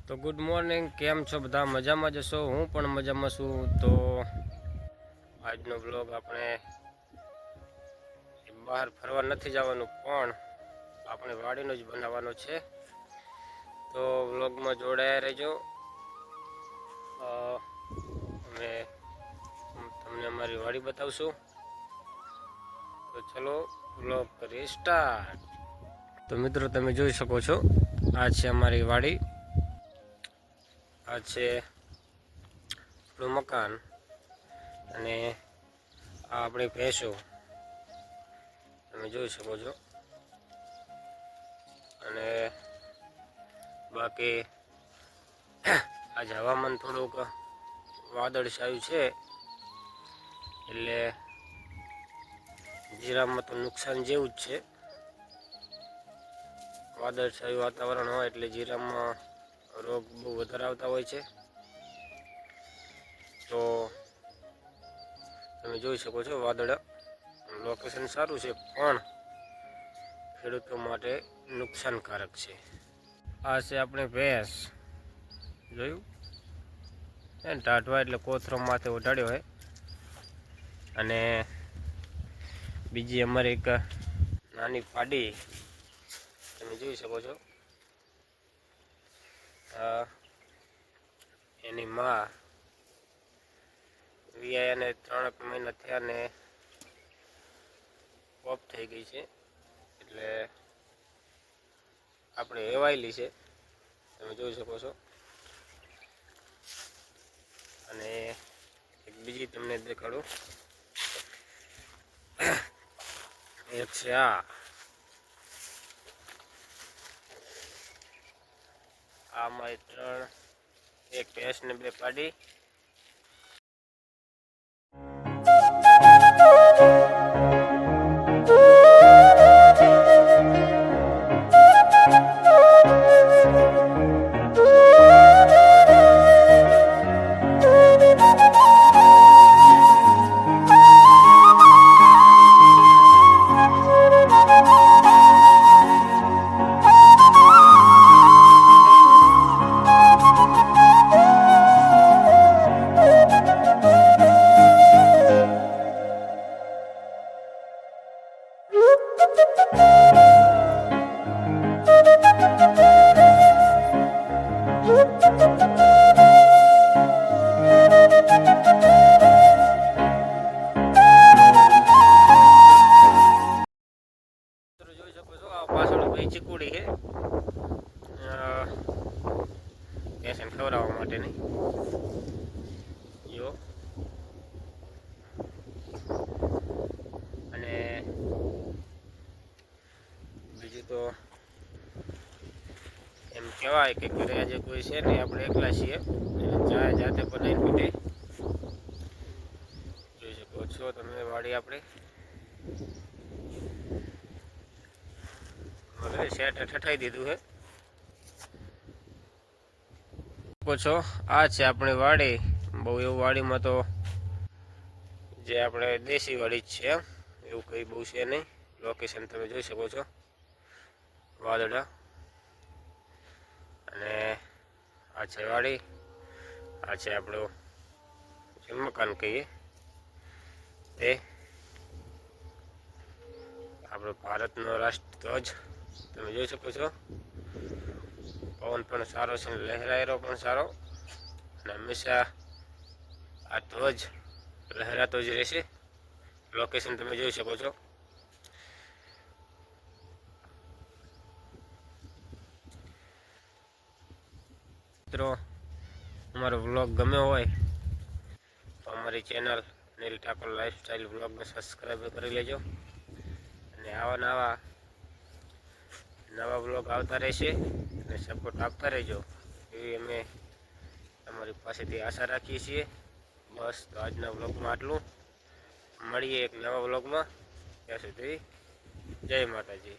તો good morning, કેમ છો બધા? મજામાં જશો? હું પણ મજામાં છું. તો આજનો બ્લોગ આપણે બહાર ફરવા નથી જવાનું, પણ આપણે વાડીનો જ બનાવવાનો છે. તો બ્લોગમાં જોડાયા રહેજો. અમે તમને અમારી વાડી બતાવશું. તો ચલો બ્લોગ કરીએ સ્ટાર્ટ. તો મિત્રો, તમે જોઈ શકો છો, આ છે અમારી વાડી. આ છે આપણું મકાન અને આ આપણી ભેંસો તમે જોઈ શકો છો. અને બાકી આજે હવામાન થોડુંક વાદળછાયું છે, એટલે જીરામાં તો નુકસાન જેવું જ છે. વાદળછાયું વાતાવરણ હોય એટલે જીરામાં રોગ બહુ વધારે આવતા હોય છે. તો તમે જોઈ શકો છો, વાદળ લોકેશન સારું છે, પણ ખેડૂતો માટે નુકસાનકારક છે. આ છે આપણે ભેંસ, જોયું ટાઢવા એટલે કોથરો માથે ઉડાડ્યો હોય. અને બીજી અમારી એક નાની પાડી તમે જોઈ શકો છો. એની માં વિયાને 3 મહિના થયા ને ઓફ થઈ ગઈ છે, એટલે આપણે વેવાયેલી છે, તમે જોઈ શકો છો. અને એક બીજી તમને દેખાડું, એક છે આ મારી 3, એક ભેંસ ને 2 પાડી. જોઈ શકો છો, આ પાછળ ભાઈ ચીકુડી છે, ભેંસને ખવડાવવા માટેની. જો અને બીજું તો એમ કહેવાય કે ઘરે આજે કોઈ છે નહીં, આપણે એકલા છીએ, ચા જાતે બનાવીને પીધે. જોઈ શકો છો તમે વાડી આપણે હવે સેટ ઠઠાઈ દીધું છે. છો આ છે આપણી વાડી. બહુ એવું વાડીમાં તો જે આપણે દેશી વાડી જ છે, એવું કંઈ બહુ છે નહીં. લોકેશન તમે જોઈ શકો છો, વાદળા. અને આ છે વાડી, આ છે આપણું જે મકાન કહીએ તે. આપણો ભારતનો રાષ્ટ્રધ્વજ તમે જોઈ શકો છો. પવન પણ સારો છે, લહેરાયેલો પણ સારો, અને હંમેશા આ ધ્વજ લહેરાતો જ રહેશે. લોકેશન તમે જોઈ શકો છો. મિત્રો, અમારો વ્લોગ ગમ્યો હોય તો અમારી ચેનલ નીલ ઠાકોર લાઈફસ્ટાઈલ વ્લોગને સબસ્ક્રાઈબ કરી લેજો. અને નવા વ્લોગ આવતા રહેશે, અને સપોર્ટ આપતા રહેજો એવી અમે તમારી પાસેથી આશા રાખીએ છીએ. બસ, તો આજના વ્લોગમાં આટલું. મળીએ એક નવા વ્લોગમાં. ત્યાં સુધી જય માતાજી.